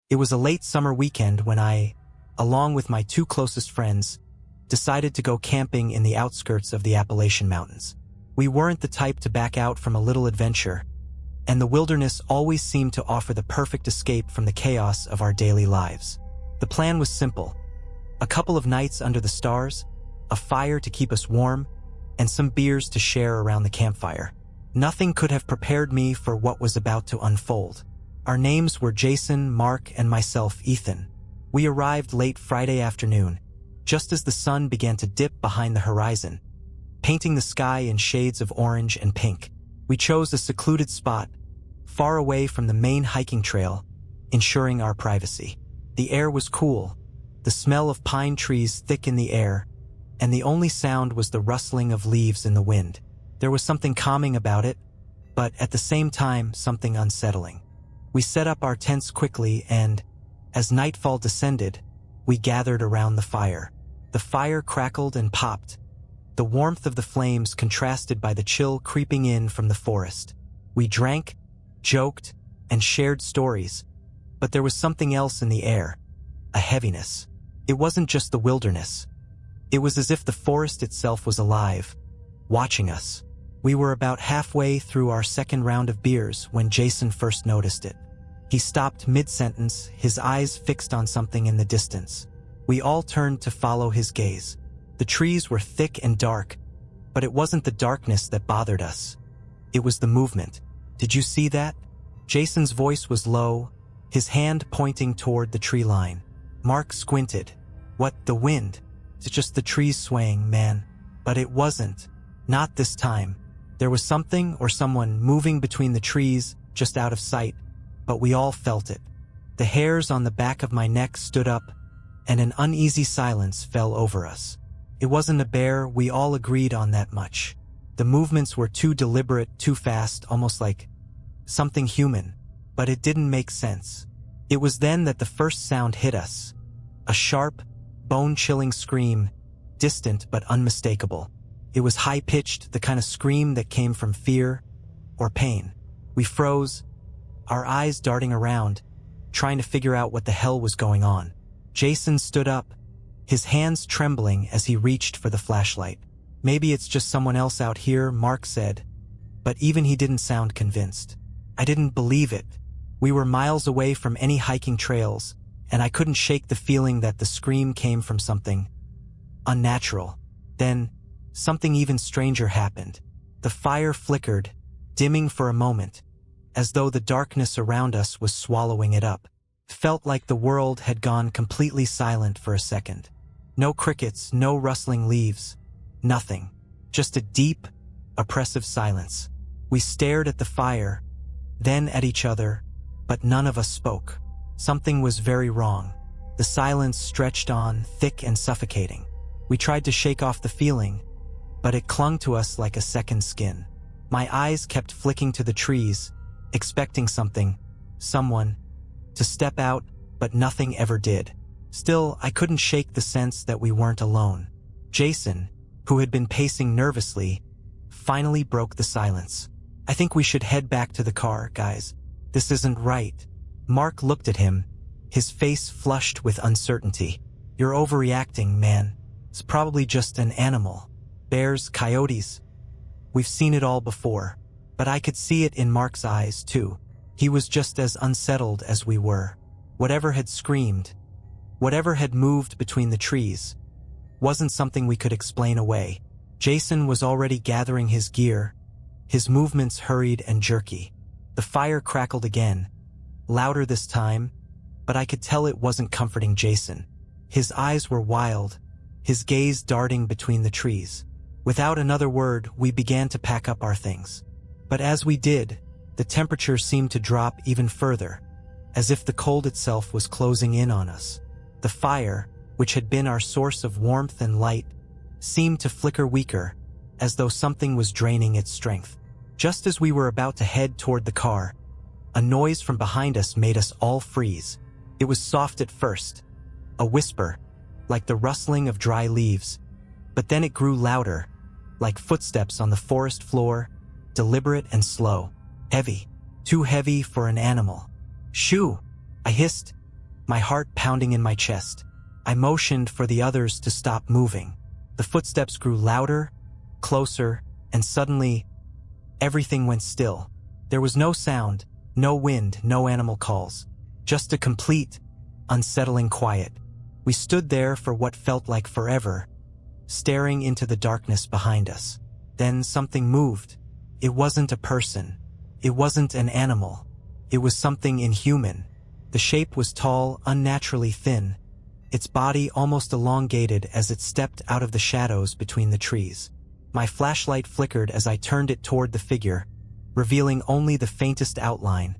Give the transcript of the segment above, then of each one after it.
It was a late summer weekend when I, along with my two closest friends, decided to go camping in the outskirts of the Appalachian Mountains. We weren't the type to back out from a little adventure, and the wilderness always seemed to offer the perfect escape from the chaos of our daily lives. The plan was simple: a couple of nights under the stars, a fire to keep us warm, and some beers to share around the campfire. Nothing could have prepared me for what was about to unfold. Our names were Jason, Mark, and myself, Ethan. We arrived late Friday afternoon, just as the sun began to dip behind the horizon, painting the sky in shades of orange and pink. We chose a secluded spot, far away from the main hiking trail, ensuring our privacy. The air was cool, the smell of pine trees thick in the air, and the only sound was the rustling of leaves in the wind. There was something calming about it, but at the same time, something unsettling. We set up our tents quickly and, as nightfall descended, we gathered around the fire. The fire crackled and popped, the warmth of the flames contrasted by the chill creeping in from the forest. We drank, joked, and shared stories, but there was something else in the air, a heaviness. It wasn't just the wilderness. It was as if the forest itself was alive, watching us. We were about halfway through our second round of beers when Jason first noticed it. He stopped mid-sentence, his eyes fixed on something in the distance. We all turned to follow his gaze. The trees were thick and dark, but it wasn't the darkness that bothered us. It was the movement. "Did you see that?" Jason's voice was low, his hand pointing toward the tree line. Mark squinted. "What, the wind? It's just the trees swaying, man." But it wasn't. Not this time. There was something or someone moving between the trees, just out of sight, but we all felt it. The hairs on the back of my neck stood up, and an uneasy silence fell over us. It wasn't a bear, we all agreed on that much. The movements were too deliberate, too fast, almost like something human, but it didn't make sense. It was then that the first sound hit us. A sharp, bone-chilling scream, distant but unmistakable. It was high-pitched, the kind of scream that came from fear or pain. We froze, our eyes darting around, trying to figure out what the hell was going on. Jason stood up, his hands trembling as he reached for the flashlight. "Maybe it's just someone else out here," Mark said, but even he didn't sound convinced. I didn't believe it. We were miles away from any hiking trails, and I couldn't shake the feeling that the scream came from something unnatural. Then, something even stranger happened. The fire flickered, dimming for a moment, as though the darkness around us was swallowing it up. It felt like the world had gone completely silent for a second. No crickets, no rustling leaves, nothing. Just a deep, oppressive silence. We stared at the fire, then at each other, but none of us spoke. Something was very wrong. The silence stretched on, thick and suffocating. We tried to shake off the feeling, but it clung to us like a second skin. My eyes kept flicking to the trees, expecting something, someone, to step out, but nothing ever did. Still, I couldn't shake the sense that we weren't alone. Jason, who had been pacing nervously, finally broke the silence. "I think we should head back to the car, guys. This isn't right." Mark looked at him, his face flushed with uncertainty. "You're overreacting, man. It's probably just an animal. Bears, coyotes. We've seen it all before." But I could see it in Mark's eyes, too. He was just as unsettled as we were. Whatever had screamed, whatever had moved between the trees, wasn't something we could explain away. Jason was already gathering his gear, his movements hurried and jerky. The fire crackled again, louder this time, but I could tell it wasn't comforting Jason. His eyes were wild, his gaze darting between the trees. Without another word, we began to pack up our things. But as we did, the temperature seemed to drop even further, as if the cold itself was closing in on us. The fire, which had been our source of warmth and light, seemed to flicker weaker, as though something was draining its strength. Just as we were about to head toward the car, a noise from behind us made us all freeze. It was soft at first, a whisper, like the rustling of dry leaves, but then it grew louder, like footsteps on the forest floor, deliberate and slow. Heavy, too heavy for an animal. "Shoo!" I hissed, my heart pounding in my chest. I motioned for the others to stop moving. The footsteps grew louder, closer, and suddenly, everything went still. There was no sound, no wind, no animal calls. Just a complete, unsettling quiet. We stood there for what felt like forever, staring into the darkness behind us. Then something moved. It wasn't a person. It wasn't an animal. It was something inhuman. The shape was tall, unnaturally thin, its body almost elongated as it stepped out of the shadows between the trees. My flashlight flickered as I turned it toward the figure, revealing only the faintest outline.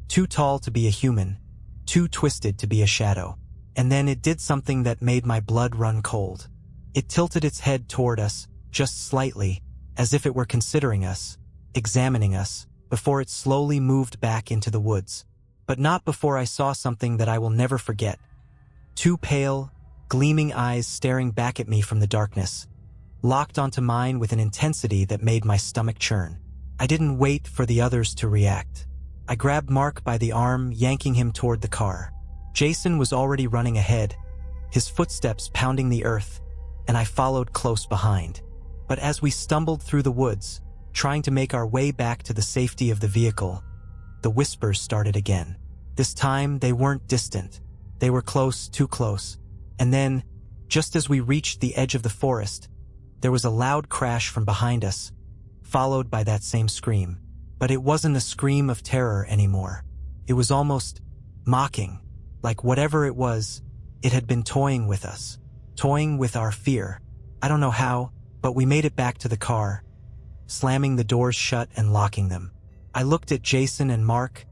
Too tall to be a human, too twisted to be a shadow. And then it did something that made my blood run cold. It tilted its head toward us, just slightly, as if it were considering us, examining us, before it slowly moved back into the woods. But not before I saw something that I will never forget. Two pale, gleaming eyes staring back at me from the darkness, locked onto mine with an intensity that made my stomach churn. I didn't wait for the others to react. I grabbed Mark by the arm, yanking him toward the car. Jason was already running ahead, his footsteps pounding the earth, and I followed close behind. But as we stumbled through the woods, trying to make our way back to the safety of the vehicle, the whispers started again. This time, they weren't distant. They were close, too close. And then, just as we reached the edge of the forest, there was a loud crash from behind us, followed by that same scream. But it wasn't a scream of terror anymore. It was almost mocking, like whatever it was, it had been toying with us, toying with our fear. I don't know how, but we made it back to the car, slamming the doors shut and locking them. I looked at Jason and Mark,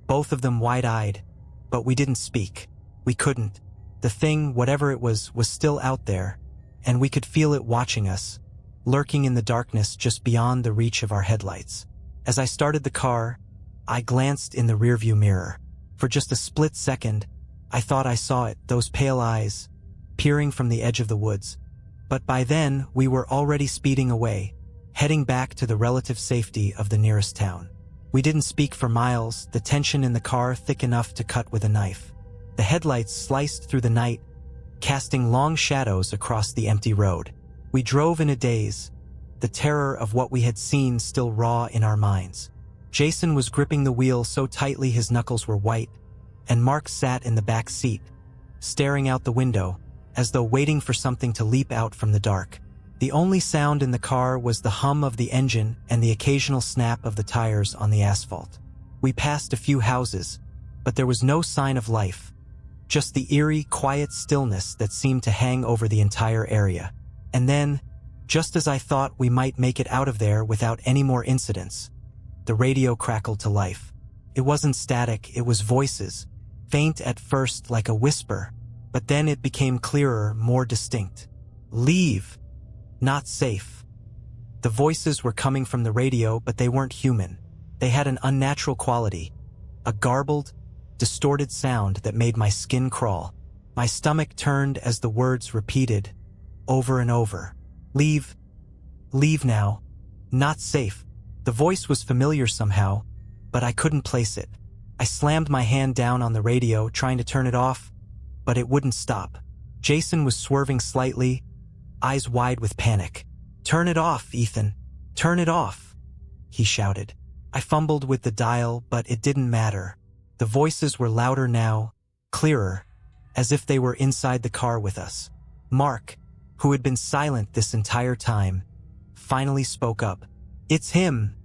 both of them wide-eyed, but we didn't speak. We couldn't. The thing, whatever it was still out there, and we could feel it watching us, lurking in the darkness just beyond the reach of our headlights. As I started the car, I glanced in the rearview mirror. For just a split second, I thought I saw it, those pale eyes, peering from the edge of the woods. But by then, we were already speeding away, heading back to the relative safety of the nearest town. We didn't speak for miles, the tension in the car thick enough to cut with a knife. The headlights sliced through the night, casting long shadows across the empty road. We drove in a daze, the terror of what we had seen still raw in our minds. Jason was gripping the wheel so tightly his knuckles were white, and Mark sat in the back seat, staring out the window, as though waiting for something to leap out from the dark. The only sound in the car was the hum of the engine and the occasional snap of the tires on the asphalt. We passed a few houses, but there was no sign of life, just the eerie, quiet stillness that seemed to hang over the entire area. And then, just as I thought we might make it out of there without any more incidents, the radio crackled to life. It wasn't static, it was voices, faint at first like a whisper, but then it became clearer, more distinct. Leave. Not safe. The voices were coming from the radio, but they weren't human. They had an unnatural quality, a garbled, distorted sound that made my skin crawl. My stomach turned as the words repeated, over and over. Leave. Leave now. Not safe. The voice was familiar somehow, but I couldn't place it. I slammed my hand down on the radio, trying to turn it off, but it wouldn't stop. Jason was swerving slightly, eyes wide with panic. Turn it off, Ethan. Turn it off, he shouted. I fumbled with the dial, but it didn't matter. The voices were louder now, clearer, as if they were inside the car with us. Mark, who had been silent this entire time, finally spoke up. It's him,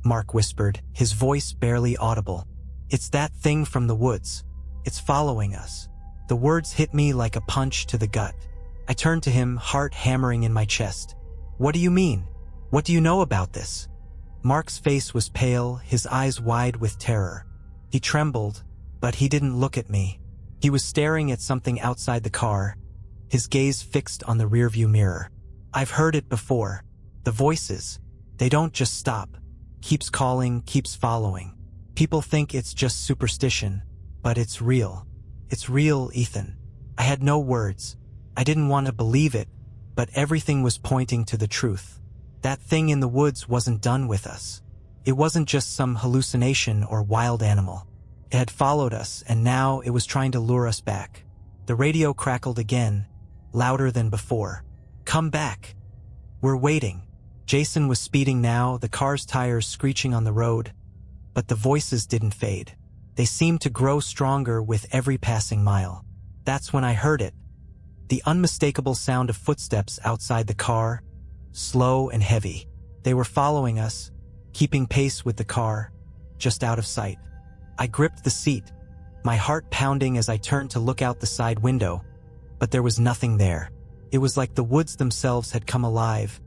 Mark whispered, his voice barely audible. It's that thing from the woods. It's following us. The words hit me like a punch to the gut. I turned to him, heart hammering in my chest. What do you mean? What do you know about this? Mark's face was pale, his eyes wide with terror. He trembled, but he didn't look at me. He was staring at something outside the car, his gaze fixed on the rearview mirror. I've heard it before. The voices, they don't just stop. Keeps calling, keeps following. People think it's just superstition, but it's real. It's real, Ethan. I had no words. I didn't want to believe it, but everything was pointing to the truth. That thing in the woods wasn't done with us. It wasn't just some hallucination or wild animal. It had followed us, and now it was trying to lure us back. The radio crackled again, louder than before. "Come back. We're waiting." Jason was speeding now, the car's tires screeching on the road, but the voices didn't fade. They seemed to grow stronger with every passing mile. That's when I heard it. The unmistakable sound of footsteps outside the car, slow and heavy. They were following us, keeping pace with the car, just out of sight. I gripped the seat, my heart pounding as I turned to look out the side window, but there was nothing there. It was like the woods themselves had come alive,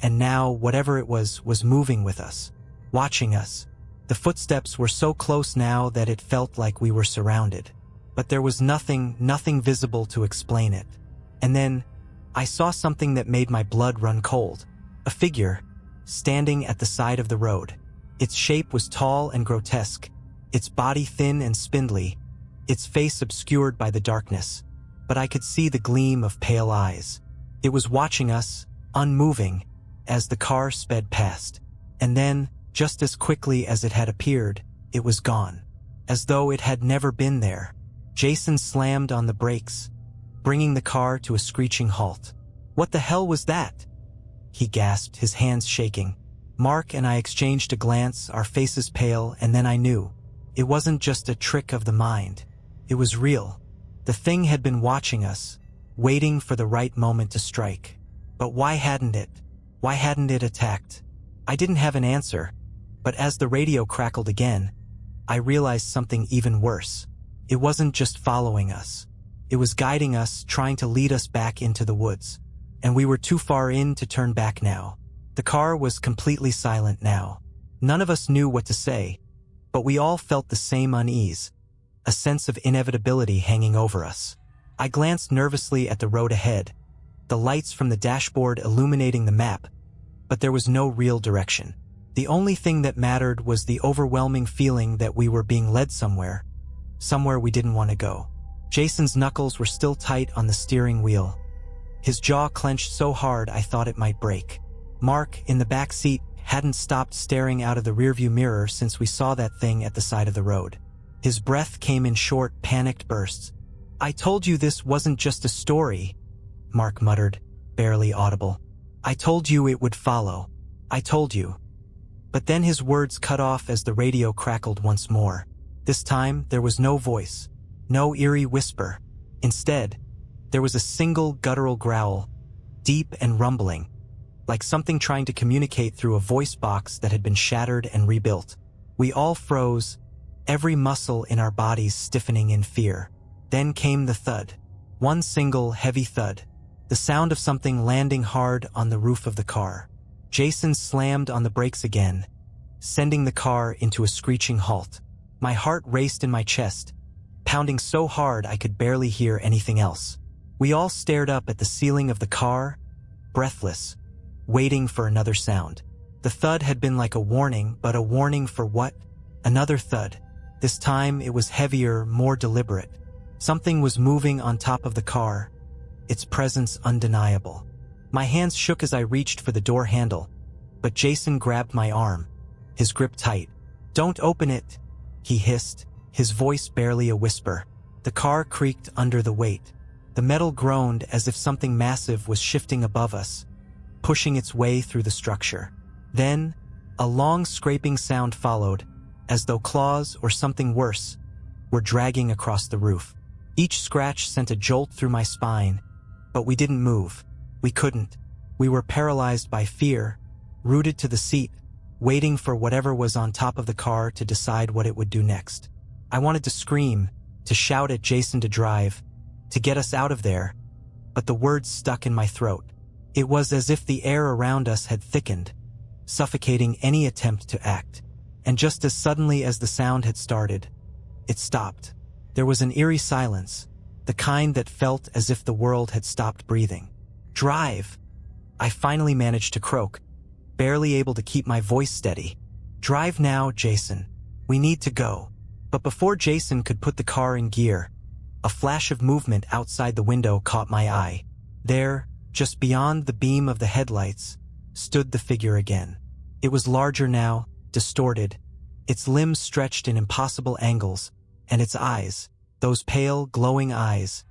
and now whatever it was moving with us, watching us. The footsteps were so close now that it felt like we were surrounded. But there was nothing visible to explain it. And then, I saw something that made my blood run cold. A figure, standing at the side of the road. Its shape was tall and grotesque, its body thin and spindly, its face obscured by the darkness. But I could see the gleam of pale eyes. It was watching us, unmoving, as the car sped past. And then, just as quickly as it had appeared, it was gone. As though it had never been there. Jason slammed on the brakes, bringing the car to a screeching halt. "What the hell was that?" he gasped, his hands shaking. Mark and I exchanged a glance, our faces pale, and then I knew. It wasn't just a trick of the mind. It was real. The thing had been watching us, waiting for the right moment to strike. But why hadn't it? Why hadn't it attacked? I didn't have an answer, but as the radio crackled again, I realized something even worse. It wasn't just following us. It was guiding us, trying to lead us back into the woods. And we were too far in to turn back now. The car was completely silent now. None of us knew what to say, but we all felt the same unease, a sense of inevitability hanging over us. I glanced nervously at the road ahead, the lights from the dashboard illuminating the map, but there was no real direction. The only thing that mattered was the overwhelming feeling that we were being led somewhere we didn't want to go. Jason's knuckles were still tight on the steering wheel. His jaw clenched so hard I thought it might break. Mark, in the back seat, hadn't stopped staring out of the rearview mirror since we saw that thing at the side of the road. His breath came in short, panicked bursts. "I told you this wasn't just a story," Mark muttered, barely audible. "I told you it would follow. I told you." But then his words cut off as the radio crackled once more. This time, there was no voice, no eerie whisper. Instead, there was a single guttural growl, deep and rumbling, like something trying to communicate through a voice box that had been shattered and rebuilt. We all froze, every muscle in our bodies stiffening in fear. Then came the thud. One single, heavy thud. The sound of something landing hard on the roof of the car. Jason slammed on the brakes again, sending the car into a screeching halt. My heart raced in my chest, pounding so hard I could barely hear anything else. We all stared up at the ceiling of the car, breathless, waiting for another sound. The thud had been like a warning, but a warning for what? Another thud. This time it was heavier, more deliberate. Something was moving on top of the car, its presence undeniable. My hands shook as I reached for the door handle, but Jason grabbed my arm, his grip tight. "Don't open it," he hissed, his voice barely a whisper. The car creaked under the weight. The metal groaned as if something massive was shifting above us, pushing its way through the structure. Then, a long scraping sound followed, as though claws or something worse were dragging across the roof. Each scratch sent a jolt through my spine, but we didn't move. We couldn't. We were paralyzed by fear, rooted to the seat, waiting for whatever was on top of the car to decide what it would do next. I wanted to scream, to shout at Jason to drive, to get us out of there, but the words stuck in my throat. It was as if the air around us had thickened, suffocating any attempt to act. And just as suddenly as the sound had started, it stopped. There was an eerie silence, the kind that felt as if the world had stopped breathing. "Drive!" I finally managed to croak, barely able to keep my voice steady. "Drive now, Jason. We need to go." But before Jason could put the car in gear, a flash of movement outside the window caught my eye. There, just beyond the beam of the headlights, stood the figure again. It was larger now, distorted, its limbs stretched in impossible angles, and its eyes, those pale, glowing eyes,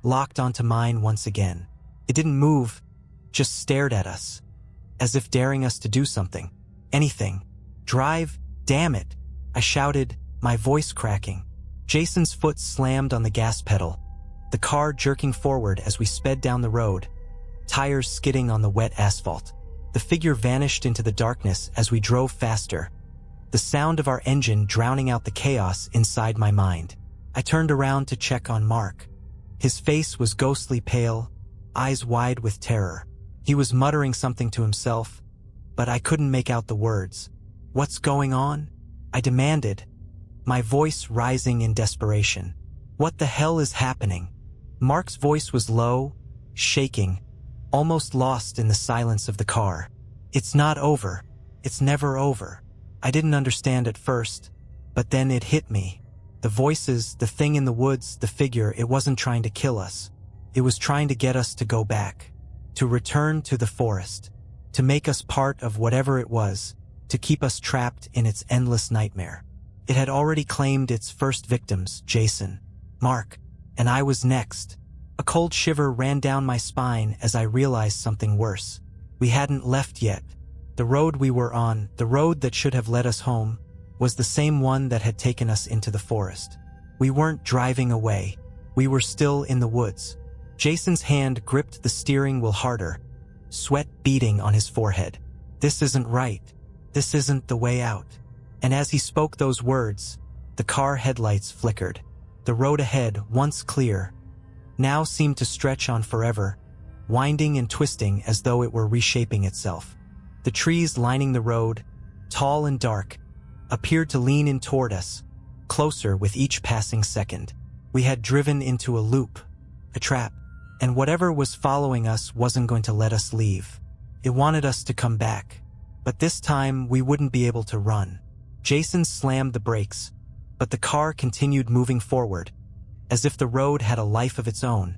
locked onto mine once again. It didn't move, just stared at us, as if daring us to do something. Anything. Drive, damn it, I shouted, my voice cracking. Jason's foot slammed on the gas pedal, the car jerking forward as we sped down the road, tires skidding on the wet asphalt. The figure vanished into the darkness as we drove faster, the sound of our engine drowning out the chaos inside my mind. I turned around to check on Mark. His face was ghostly pale, eyes wide with terror. He was muttering something to himself, but I couldn't make out the words. "What's going on?" I demanded, my voice rising in desperation. "What the hell is happening?" Mark's voice was low, shaking, almost lost in the silence of the car. "It's not over. It's never over." I didn't understand at first, but then it hit me. The voices, the thing in the woods, the figure, it wasn't trying to kill us. It was trying to get us to go back, to return to the forest, to make us part of whatever it was, to keep us trapped in its endless nightmare. It had already claimed its first victims, Jason, Mark, and I was next. A cold shiver ran down my spine as I realized something worse. We hadn't left yet. The road we were on, the road that should have led us home, was the same one that had taken us into the forest. We weren't driving away. We were still in the woods. Jason's hand gripped the steering wheel harder, sweat beading on his forehead. "This isn't right. This isn't the way out." And as he spoke those words, the car headlights flickered. The road ahead, once clear, now seemed to stretch on forever, winding and twisting as though it were reshaping itself. The trees lining the road, tall and dark, appeared to lean in toward us, closer with each passing second. We had driven into a loop, a trap, and whatever was following us wasn't going to let us leave. It wanted us to come back, but this time we wouldn't be able to run. Jason slammed the brakes, but the car continued moving forward, as if the road had a life of its own,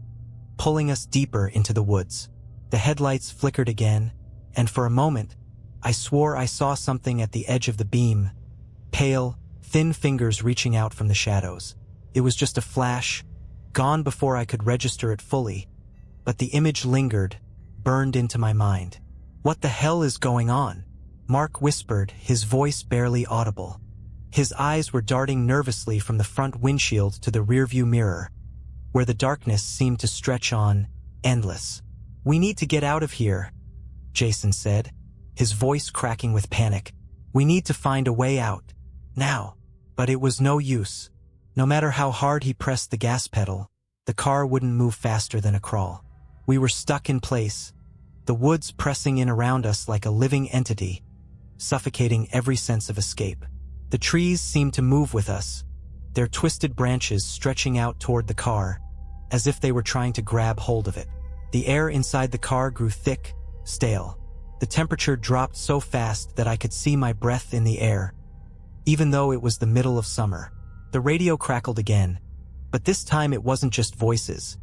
pulling us deeper into the woods. The headlights flickered again, and for a moment, I swore I saw something at the edge of the beam, pale, thin fingers reaching out from the shadows. It was just a flash, gone before I could register it fully, but the image lingered, burned into my mind. "What the hell is going on?" Mark whispered, his voice barely audible. His eyes were darting nervously from the front windshield to the rearview mirror, where the darkness seemed to stretch on, endless. "We need to get out of here," Jason said, his voice cracking with panic. "We need to find a way out. Now." But it was no use. No matter how hard he pressed the gas pedal, the car wouldn't move faster than a crawl. We were stuck in place, the woods pressing in around us like a living entity, suffocating every sense of escape. The trees seemed to move with us, their twisted branches stretching out toward the car, as if they were trying to grab hold of it. The air inside the car grew thick, stale. The temperature dropped so fast that I could see my breath in the air, even though it was the middle of summer. The radio crackled again, but this time it wasn't just voices.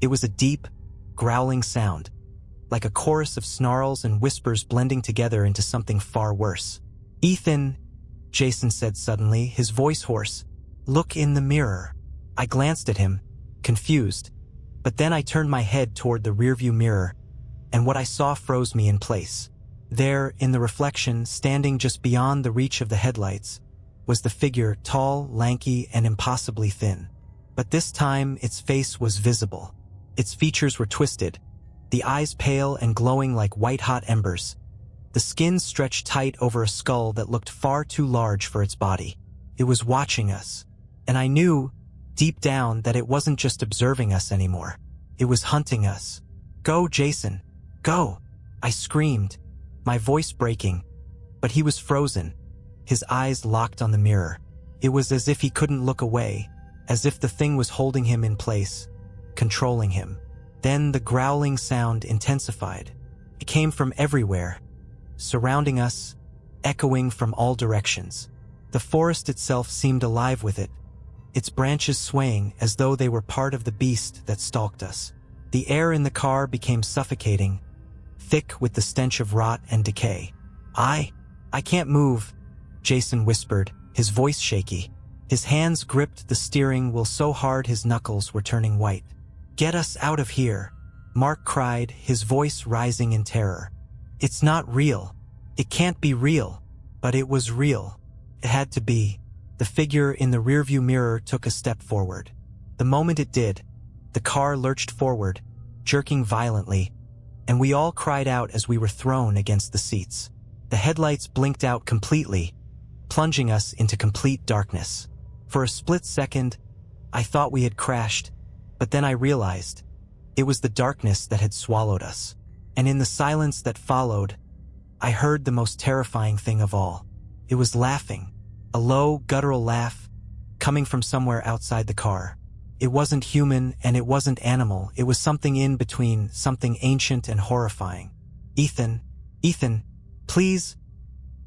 It was a deep, growling sound, like a chorus of snarls and whispers blending together into something far worse. "Ethan," Jason said suddenly, his voice hoarse, "look in the mirror." I glanced at him, confused, but then I turned my head toward the rearview mirror, and what I saw froze me in place. There, in the reflection, standing just beyond the reach of the headlights, was the figure, tall, lanky, and impossibly thin. But this time, its face was visible. Its features were twisted, the eyes pale and glowing like white-hot embers. The skin stretched tight over a skull that looked far too large for its body. It was watching us, and I knew, deep down, that it wasn't just observing us anymore. It was hunting us. "Go, Jason, go!" I screamed, my voice breaking, but he was frozen, his eyes locked on the mirror. It was as if he couldn't look away, as if the thing was holding him in place, controlling him. Then the growling sound intensified. It came from everywhere, surrounding us, echoing from all directions. The forest itself seemed alive with it, its branches swaying as though they were part of the beast that stalked us. The air in the car became suffocating, thick with the stench of rot and decay. I can't move," Jason whispered, his voice shaky. His hands gripped the steering wheel so hard his knuckles were turning white. "Get us out of here," Mark cried, his voice rising in terror. "It's not real. It can't be real." But it was real. It had to be. The figure in the rearview mirror took a step forward. The moment it did, the car lurched forward, jerking violently, and we all cried out as we were thrown against the seats. The headlights blinked out completely, plunging us into complete darkness. For a split second, I thought we had crashed, but then I realized it was the darkness that had swallowed us. And in the silence that followed, I heard the most terrifying thing of all. It was laughing, a low, guttural laugh coming from somewhere outside the car. It wasn't human and it wasn't animal. It was something in between, something ancient and horrifying. Ethan, please,"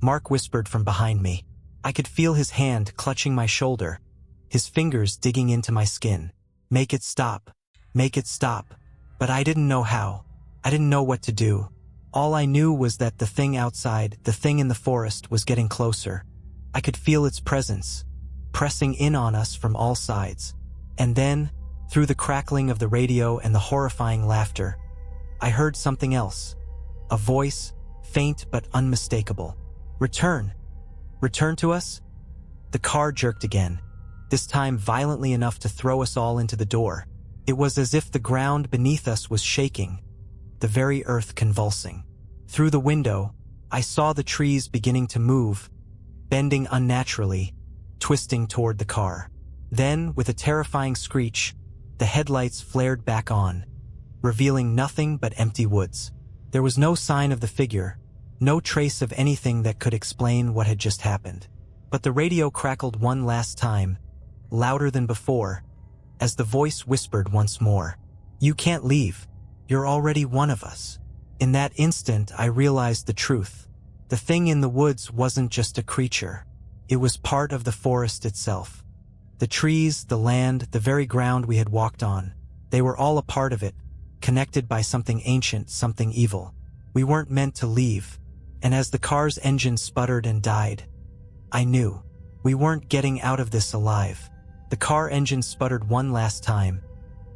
Mark whispered from behind me. I could feel his hand clutching my shoulder, his fingers digging into my skin. Make it stop. But I didn't know how. I didn't know what to do. All I knew was that the thing outside, the thing in the forest, was getting closer. I could feel its presence, pressing in on us from all sides. And then, through the crackling of the radio and the horrifying laughter, I heard something else. A voice, faint but unmistakable. "Return. Return to us?" The car jerked again, this time violently enough to throw us all into the door. It was as if the ground beneath us was shaking, the very earth convulsing. Through the window, I saw the trees beginning to move, bending unnaturally, twisting toward the car. Then, with a terrifying screech, the headlights flared back on, revealing nothing but empty woods. There was no sign of the figure, no trace of anything that could explain what had just happened. But the radio crackled one last time, louder than before, as the voice whispered once more, "You can't leave. You're already one of us." In that instant, I realized the truth. The thing in the woods wasn't just a creature. It was part of the forest itself. The trees, the land, the very ground we had walked on, they were all a part of it, connected by something ancient, something evil. We weren't meant to leave, and as the car's engine sputtered and died, I knew we weren't getting out of this alive. The car engine sputtered one last time,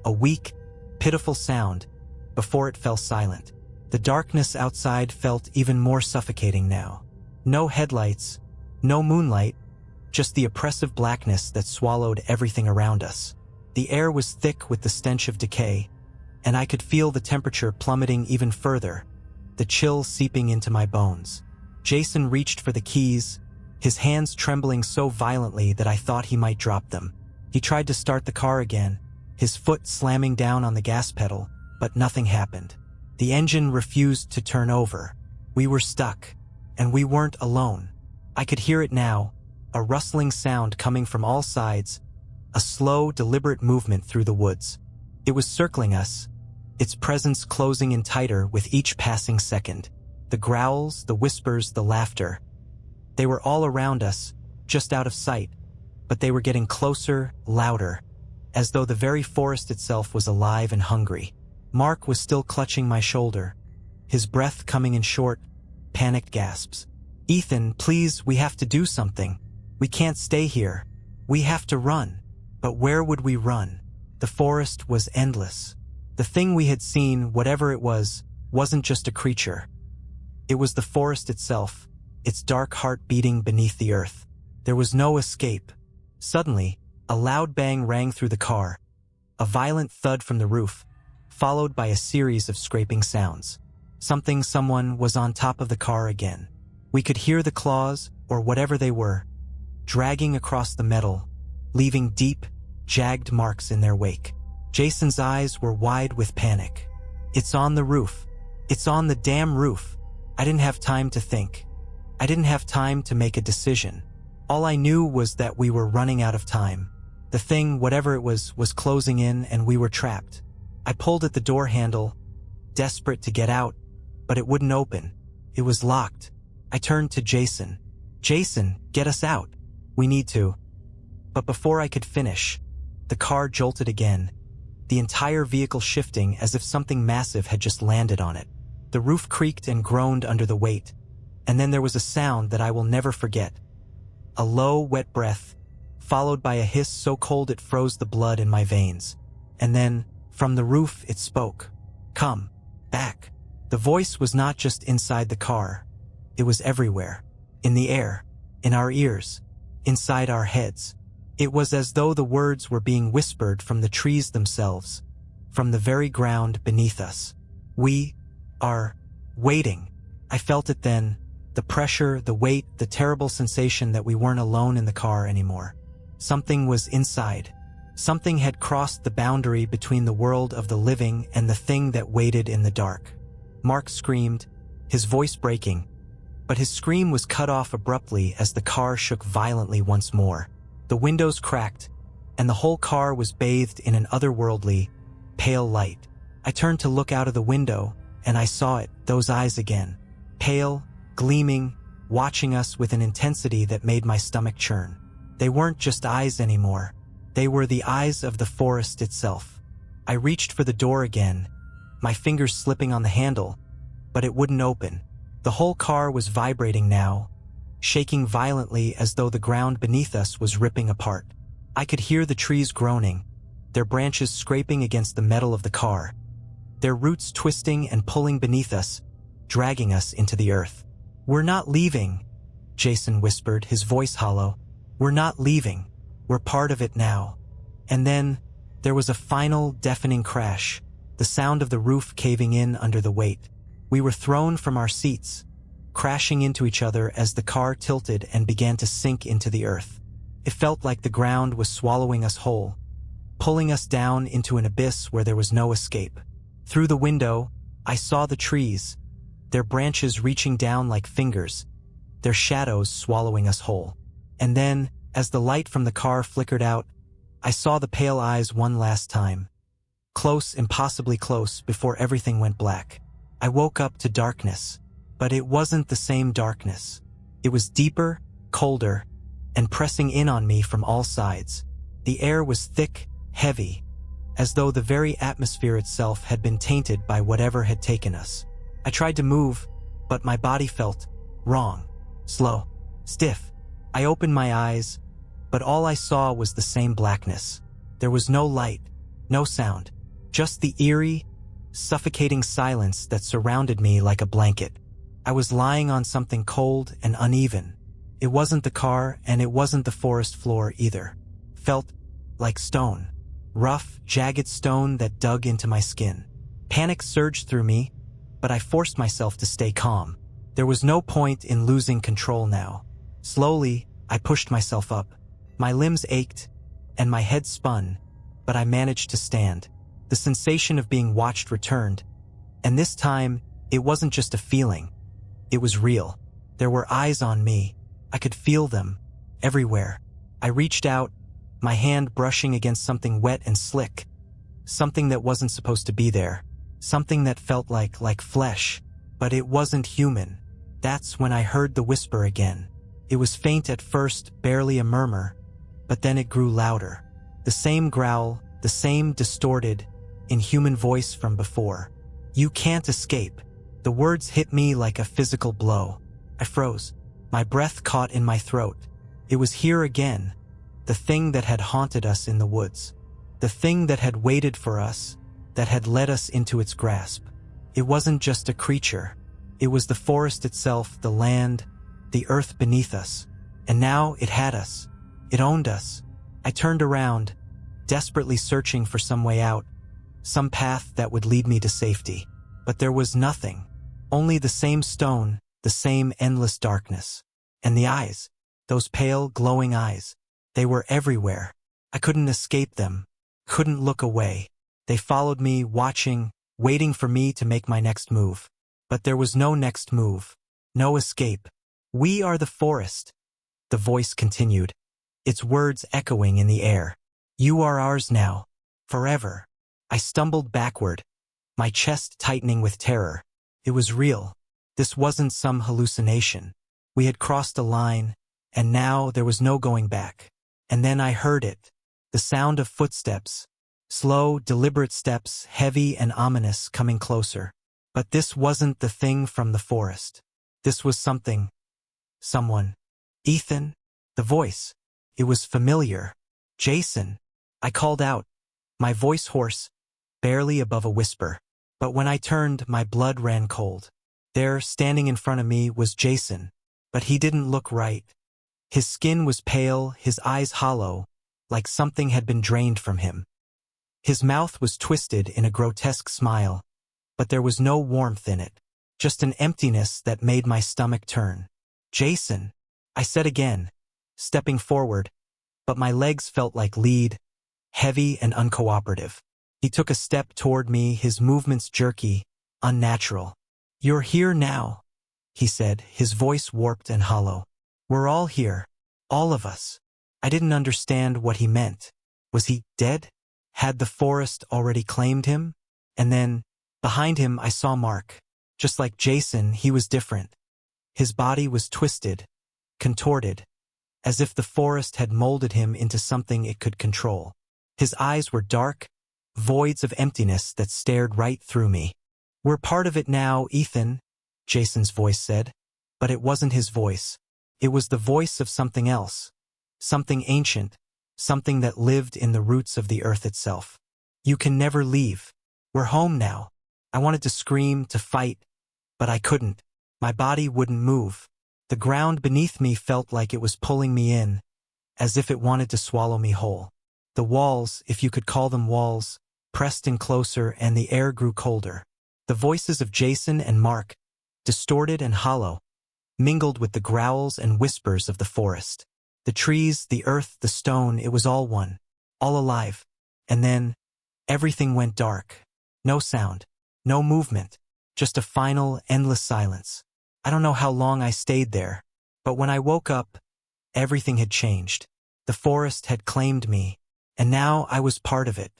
a weak, pitiful sound, before it fell silent. The darkness outside felt even more suffocating now. No headlights, no moonlight, just the oppressive blackness that swallowed everything around us. The air was thick with the stench of decay, and I could feel the temperature plummeting even further, the chill seeping into my bones. Jason reached for the keys, his hands trembling so violently that I thought he might drop them. He tried to start the car again, his foot slamming down on the gas pedal, but nothing happened. The engine refused to turn over. We were stuck, and we weren't alone. I could hear it now, a rustling sound coming from all sides, a slow, deliberate movement through the woods. It was circling us, its presence closing in tighter with each passing second. The growls, the whispers, the laughter. They were all around us, just out of sight, but they were getting closer, louder, as though the very forest itself was alive and hungry. Mark was still clutching my shoulder, his breath coming in short, panicked gasps. "Ethan, please, we have to do something. We can't stay here. We have to run." But where would we run? The forest was endless. The thing we had seen, whatever it was, wasn't just a creature. It was the forest itself, its dark heart beating beneath the earth. There was no escape. Suddenly, a loud bang rang through the car, a violent thud from the roof, followed by a series of scraping sounds. Someone was on top of the car again. We could hear the claws, or whatever they were, dragging across the metal, leaving deep, jagged marks in their wake. Jason's eyes were wide with panic. "It's on the roof. It's on the damn roof." I didn't have time to think. I didn't have time to make a decision. All I knew was that we were running out of time. The thing, whatever it was closing in and we were trapped. I pulled at the door handle, desperate to get out, but it wouldn't open. It was locked. I turned to Jason. "Jason, get us out. We need to." But before I could finish, the car jolted again, the entire vehicle shifting as if something massive had just landed on it. The roof creaked and groaned under the weight, and then there was a sound that I will never forget. A low, wet breath, followed by a hiss so cold it froze the blood in my veins. And then, from the roof, it spoke. "Come back." The voice was not just inside the car. It was everywhere. In the air, in our ears, inside our heads. It was as though the words were being whispered from the trees themselves, from the very ground beneath us. "We are waiting." I felt it then, the pressure, the weight, the terrible sensation that we weren't alone in the car anymore. Something was inside. Something had crossed the boundary between the world of the living and the thing that waited in the dark. Mark screamed, his voice breaking, but his scream was cut off abruptly as the car shook violently once more. The windows cracked, and the whole car was bathed in an otherworldly, pale light. I turned to look out of the window, and I saw it, those eyes again. Pale, gleaming, watching us with an intensity that made my stomach churn. They weren't just eyes anymore. They were the eyes of the forest itself. I reached for the door again, my fingers slipping on the handle, but it wouldn't open. The whole car was vibrating now, shaking violently as though the ground beneath us was ripping apart. I could hear the trees groaning, their branches scraping against the metal of the car, their roots twisting and pulling beneath us, dragging us into the earth. "We're not leaving," Jason whispered, his voice hollow. "We're not leaving. We're part of it now." And then, there was a final, deafening crash, the sound of the roof caving in under the weight. We were thrown from our seats, crashing into each other as the car tilted and began to sink into the earth. It felt like the ground was swallowing us whole, pulling us down into an abyss where there was no escape. Through the window, I saw the trees, their branches reaching down like fingers, their shadows swallowing us whole. And then, as the light from the car flickered out, I saw the pale eyes one last time. Close, impossibly close, before everything went black. I woke up to darkness, but it wasn't the same darkness. It was deeper, colder, and pressing in on me from all sides. The air was thick, heavy, as though the very atmosphere itself had been tainted by whatever had taken us. I tried to move, but my body felt wrong, slow, stiff. I opened my eyes, but all I saw was the same blackness. There was no light, no sound, just the eerie, suffocating silence that surrounded me like a blanket. I was lying on something cold and uneven. It wasn't the car, and it wasn't the forest floor either. Felt like stone. Rough, jagged stone that dug into my skin. Panic surged through me, but I forced myself to stay calm. There was no point in losing control now. Slowly, I pushed myself up. My limbs ached, and my head spun, but I managed to stand. The sensation of being watched returned, and this time, it wasn't just a feeling. It was real. There were eyes on me. I could feel them, everywhere. I reached out, my hand brushing against something wet and slick. Something that wasn't supposed to be there. Something that felt like flesh, but it wasn't human. That's when I heard the whisper again. It was faint at first, barely a murmur, but then it grew louder. The same growl, the same distorted, inhuman voice from before. "You can't escape." The words hit me like a physical blow. I froze. My breath caught in my throat. It was here again, the thing that had haunted us in the woods. The thing that had waited for us, that had led us into its grasp. It wasn't just a creature. It was the forest itself, the land, the earth beneath us. And now it had us. It owned us. I turned around, desperately searching for some way out, some path that would lead me to safety. But there was nothing. Only the same stone, the same endless darkness. And the eyes, those pale, glowing eyes, they were everywhere. I couldn't escape them, couldn't look away. They followed me, watching, waiting for me to make my next move. But there was no next move, no escape. "We are the forest," the voice continued, its words echoing in the air. "You are ours now, forever." I stumbled backward, my chest tightening with terror. It was real. This wasn't some hallucination. We had crossed a line, and now there was no going back. And then I heard it, the sound of footsteps. Slow, deliberate steps, heavy and ominous, coming closer. But this wasn't the thing from the forest. This was something. Someone. "Ethan?" The voice. It was familiar. Jason. I called out, my voice hoarse, barely above a whisper. But when I turned, my blood ran cold. There, standing in front of me, was Jason. But he didn't look right. His skin was pale, his eyes hollow, like something had been drained from him. His mouth was twisted in a grotesque smile, but there was no warmth in it, just an emptiness that made my stomach turn. Jason, I said again, stepping forward, but my legs felt like lead, heavy and uncooperative. He took a step toward me, his movements jerky, unnatural. You're here now, he said, his voice warped and hollow. We're all here, all of us. I didn't understand what he meant. Was he dead? Had the forest already claimed him? And then, behind him I saw Mark. Just like Jason, he was different. His body was twisted, contorted, as if the forest had molded him into something it could control. His eyes were dark, voids of emptiness that stared right through me. We're part of it now, Ethan, Jason's voice said. But it wasn't his voice. It was the voice of something else. Something ancient, something that lived in the roots of the earth itself. You can never leave. We're home now. I wanted to scream, to fight, but I couldn't. My body wouldn't move. The ground beneath me felt like it was pulling me in, as if it wanted to swallow me whole. The walls, if you could call them walls, pressed in closer and the air grew colder. The voices of Jason and Mark, distorted and hollow, mingled with the growls and whispers of the forest. The trees, the earth, the stone, it was all one, all alive. And then, everything went dark. No sound, no movement, just a final, endless silence. I don't know how long I stayed there, but when I woke up, everything had changed. The forest had claimed me, and now I was part of it.